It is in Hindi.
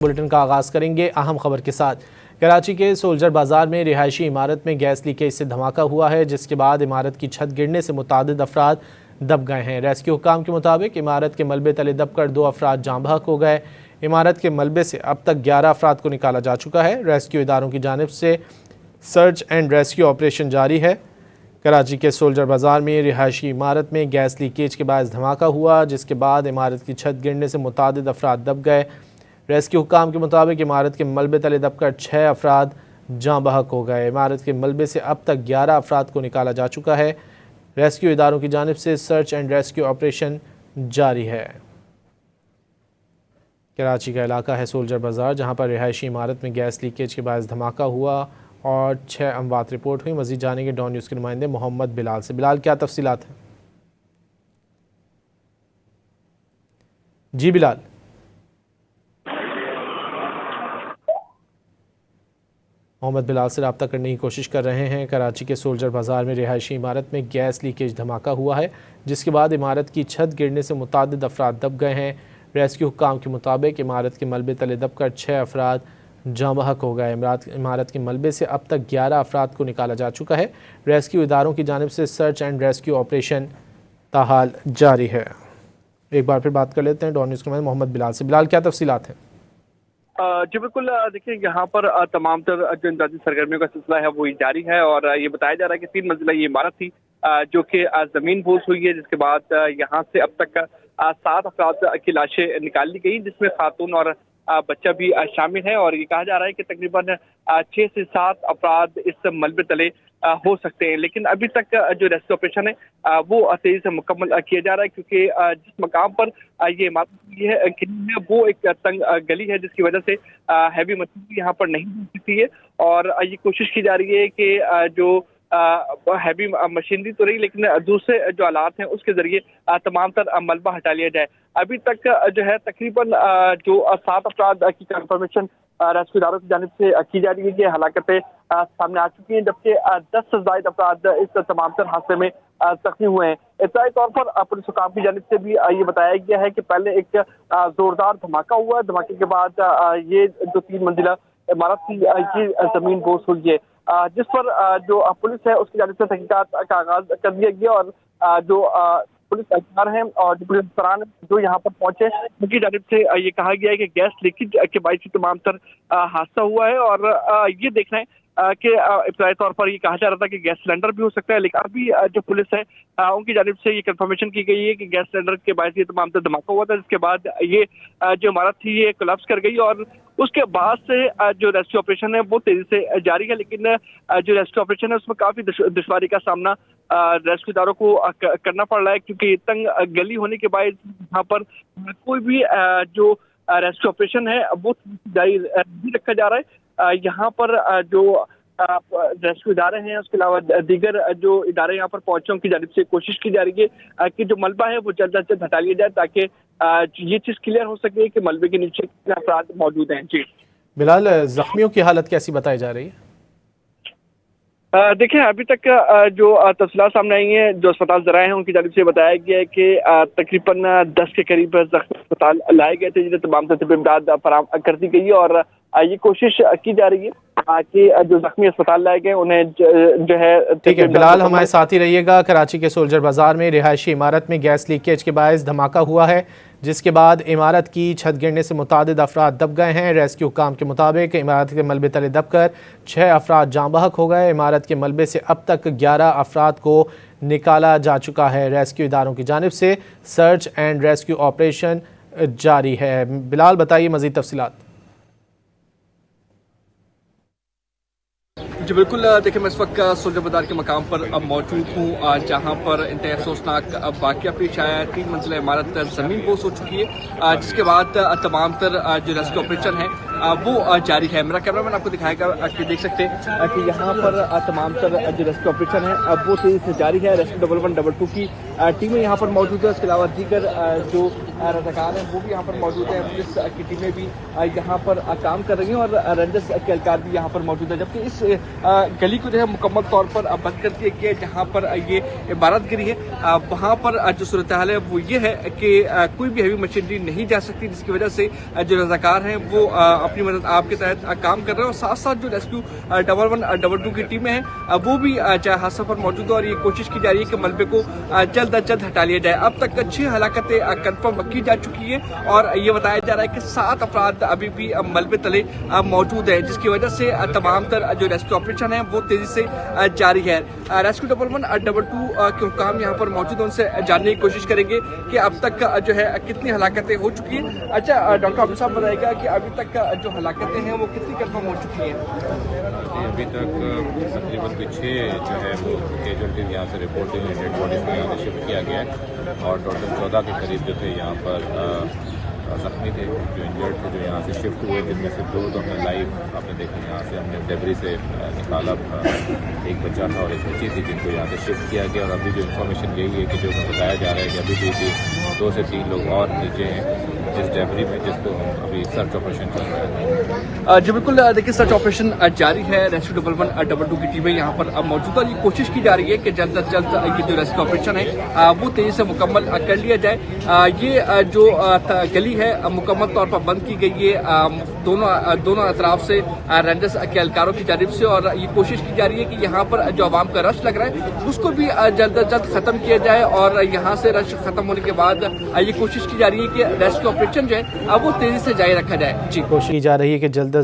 बुलेटिन का आगाज़ करेंगे अहम खबर के साथ। कराची के सोल्जर बाजार में रिहायशी इमारत में गैस लीकेज से धमाका हुआ है, जिसके बाद इमारत की छत गिरने से मुतादिद अफराद दब गए हैं। रेस्क्यू हुकाम के मुताबिक इमारत के मलबे तले दबकर 2 अफराद जाँ बहक हो गए। इमारत के मलबे से अब तक 11 अफराद को निकाला जा चुका है। रेस्क्यू इदारों की जानिब से सर्च एंड रेस्क्यू ऑपरेशन जारी है। कराची के सोल्जर बाजार में रिहायशी इमारत में गैस लीकेज के बाद धमाका हुआ, जिसके बाद इमारत की छत गिरने से मुतादिद अफराद दब गए। रेस्क्यू हुकाम के मुताबिक इमारत के मलबे तले दबकर 6 अफराद जाँ बहक हो गए। इमारत के मलबे से अब तक 11 अफराद को निकाला जा चुका है। रेस्क्यू इदारों की जानिब से सर्च एंड रेस्क्यू ऑपरेशन जारी है। कराची का इलाका है सोल्जर बाजार, जहां पर रिहायशी इमारत में गैस लीकेज के बाद धमाका हुआ और 6 अमवात रिपोर्ट हुई। मजीद जानेंगे डॉन न्यूज़ के नुमाइंदे मोहम्मद बिलाल से। बिलाल, क्या तफसीलात हैं? जी बिलाल। मोहम्मद बिलाल से रब्ता करने की कोशिश कर रहे हैं। कराची के सोल्जर बाजार में रिहायशी इमारत में गैस लीकेज धमाका हुआ है, जिसके बाद इमारत की छत गिरने से मुतादिद अफराद दब गए हैं। रेस्क्यू हुकाम के मुताबिक इमारत के मलबे तले दबकर 6 अफराद जाँ बहक हो गए। इमारत के मलबे से अब तक 11 अफराद को निकाला जा चुका है। रेस्क्यू इदारों की जानिब से सर्च एंड रेस्क्यू ऑपरेशन ताहाल जारी है। एक बार फिर बात कर लेते हैं डॉन न्यूज़ के मोहम्मद बिलाल से। बिलाल, क्या तफसीलात हैं? जी बिल्कुल, देखिए यहाँ पर तमाम तर जो इमदादी सरगर्मियों का सिलसिला है वो जारी है और ये बताया जा रहा है कि 3 मंजिला ये इमारत थी जो कि ज़मीन बोस हुई है, जिसके बाद यहाँ से अब तक 7 अफराद की लाशें निकाल ली गई, जिसमें खातून और बच्चा भी शामिल है। और ये कहा जा रहा है कि तकरीबन 6 से 7 अफराद इस मलबे तले हो सकते हैं, लेकिन अभी तक जो रेस्क्यू ऑपरेशन है वो तेजी से मुकम्मल किया जा रहा है, क्योंकि जिस मकाम पर ये इमारत है वो एक तंग गली है, जिसकी वजह से हैवी मशीनरी यहाँ पर नहीं हो सकती है। और ये कोशिश की जा रही है कि जो हैवी मशीनरी तो रही, लेकिन दूसरे जो आलात हैं उसके जरिए तमाम तर मलबा हटा लिया जाए। अभी तक जो है तकरीबन जो 7 अफराद की कंफर्मेशन रेस्क्यू इदारों की जानिब से की जा रही है कि हलाकतें सामने आ चुकी हैं, जबकि 10 से ज़ायद अफराद इस तमाम तर हादसे में जख्मी हुए हैं। इब्तदाई तौर पर पुलिस हुकाम की जानिब से भी ये बताया गया है कि पहले एक जोरदार धमाका हुआ। धमाके के बाद ये जो 3 मंजिला इमारत थी ये जमीन बोस हुई है, जिस पर जो पुलिस है उसकी जानिब से तहकीकात का आगाज कर दिया गया। और जो पुलिस अधिकार हैं और जो पुलिस अफसरान जो यहाँ पर पहुंचे उनकी जानिब से ये कहा गया है कि गैस लीकेज के बायस तमाम तर हादसा हुआ है। और ये देखना है कि इब्तदाई तौर पर ये कहा जा रहा था कि गैस सिलेंडर भी हो सकता है, लेकिन अभी जो पुलिस है उनकी जानिब से ये कंफर्मेशन की गई है कि गैस सिलेंडर के बायस ये तमाम तर धमाका हुआ था, जिसके बाद ये जो इमारत थी ये कोलैप्स कर गई। और उसके बाद से जो रेस्क्यू ऑपरेशन है वो तेजी से जारी है, लेकिन जो रेस्क्यू ऑपरेशन है उसमें काफी दुश्वारी का सामना रेस्क्यू इदारों को करना पड़ रहा है, क्योंकि तंग गली होने के बाद यहाँ पर कोई भी जो रेस्क्यू ऑपरेशन है वो जारी नहीं रखा जा रहा है। यहाँ पर जो रेस्क्यू इदारे हैं उसके अलावा दीगर जो इदारे यहाँ पर पहुंचे उनकी जानिब से कोशिश की जा रही है कि जो मलबा है वो जल्द से जल्द हटा लिया जाए, ताकि ये चीज़ क्लियर हो सके कि मलबे के नीचे कितने अफराद मौजूद हैं। जी बिलाल, जख्मियों की हालत कैसी बताई जा रही है? देखिए, अभी तक जो तफसीलात सामने आई हैं, जो अस्पताल जराए हैं उनकी जानिब से बताया गया है कि तकरीबन 10 के करीब जख्मी अस्पताल लाए गए थे, जिन्हें तमाम तरह इमदाद फराहम कर दी गई है। और ये कोशिश की जा रही है कि जो जख्मी अस्पताल लाए गए उन्हें जो है। ठीक है बिलाल, हमारे साथ ही रहिएगा। कराची के सोल्जर बाजार में रिहायशी इमारत में गैस लीकेज के बायस धमाका हुआ है, जिसके बाद इमारत की छत गिरने से मुतादिद अफराद दब गए हैं। रेस्क्यू हुकाम के मुताबिक इमारत के मलबे तले दबकर 6 अफराद जाँ बहक हो गए। इमारत के मलबे से अब तक 11 अफराद को निकाला जा चुका है। रेस्क्यू इदारों की जानिब से सर्च एंड रेस्क्यू ऑपरेशन जारी है। बिलाल, बताइए मज़ीद तफसीलात। जी बिल्कुल, देखिए मैं इस वक्त सोल्जर बाजार के मकाम पर अब मौजूद हूँ, जहाँ पर इंतहाई अफसोसनाक वाक़या पेश आया है। 3 मंजिला इमारत ज़मीन बोस हो चुकी है, जिसके बाद तमाम तर जो रेस्क्यू ऑपरेशन है वो जारी है। मेरा कैमरामैन आपको दिखाएगा कि देख सकते हैं कि यहाँ पर तमाम तर जो रेस्क्यू ऑपरेशन है वो तेजी से जारी है। रेस्क्यू 1112 की टीमें यहाँ पर मौजूद है। इसके अलावा दीगर जो रजाकार हैं वो भी यहाँ पर मौजूद है। पुलिस की टीमें भी यहाँ पर काम कर रही हैं और रेंजर्स के एहलकार भी यहाँ पर मौजूद है। जबकि इस गली को जो है मुकम्मल तौर पर बंद कर दिया गया है। जहाँ पर ये इमारत गिरी है वहाँ पर जो सूरत हाल है वो ये है कि कोई भी हैवी मशीनरी नहीं जा सकती, जिसकी वजह से जो रजाकार हैं वो अपनी मदद आपके तहत काम कर रहे हैं। और साथ साथ जो रेस्क्यू 1112 की टीमें हैं वो भी हादसा पर मौजूद है और ये कोशिश की जा रही है कि मलबे को जल्द अज जल्द हटा लिया जाए। अब तक 6 हलाकतें कंफर्म की जा चुकी है और ये बताया जा रहा है कि 7 अफराद अभी भी मलबे तले मौजूद है, जिसकी वजह से तमाम तर जो रेस्क्यू ऑपरेशन है वो तेजी से जारी है। रेस्क्यू 1112 के हुकाम यहाँ पर मौजूद है, उनसे जानने की कोशिश करेंगे कि अब तक जो है कितनी हलाकतें हो चुकी हैं। अच्छा डॉक्टर अब्दुल साहब बताएगा कि अभी तक जो हलाकतें हैं वो कितनी कंफर्म हो चुकी हैं? अभी तक तकरीबन 6 जो है वो कैजुअल्टीज यहाँ से रिपोर्ट हुई, डेड बॉडीज को यहाँ से शिफ्ट किया गया है और टोटल 14 के करीब जो थे यहाँ पर जख्मी थे, जो इंजर्ड थे, जो यहाँ से शिफ्ट हुए, जिनमें से 2 तो हमने लाइव आपने देखा यहाँ से हमने डेबरी से निकाला। एक बच्चा था और एक बच्ची थी जिनको यहाँ से शिफ्ट किया गया। और अभी जो इन्फॉर्मेशन यही है कि जो बताया जा रहा है कि अभी भी 2 से 3 लोग और नीचे हैं जिस डेबरी में, जिसको हम अभी सर्च ऑपरेशन चल रहा है। जी बिल्कुल, देखिए सर्च ऑपरेशन जारी है। रेस्क्यू 1112 की टीमें यहाँ पर मौजूद है और ये कोशिश की जा रही है कि जल्द अज जल्द ये जो रेस्क्यू ऑपरेशन है वो तेजी से मुकम्मल कर लिया जाए। ये जो गली है मुकम्मल तौर पर बंद की गई है दोनों अतराफ से रेंजर्स के एहलकारों की जानिब से और ये कोशिश की जा रही है कि यहाँ पर जो आवाम का रश लग रहा है उसको भी जल्द अज जल्द खत्म किया जाए। और यहाँ से रश खत्म होने के बाद ये कोशिश की जा रही है कि रेस्क्यू ऑपरेशन जो है वो तेजी से जारी रखा जाए। जी, कोशिश की जा रही है कि जल्द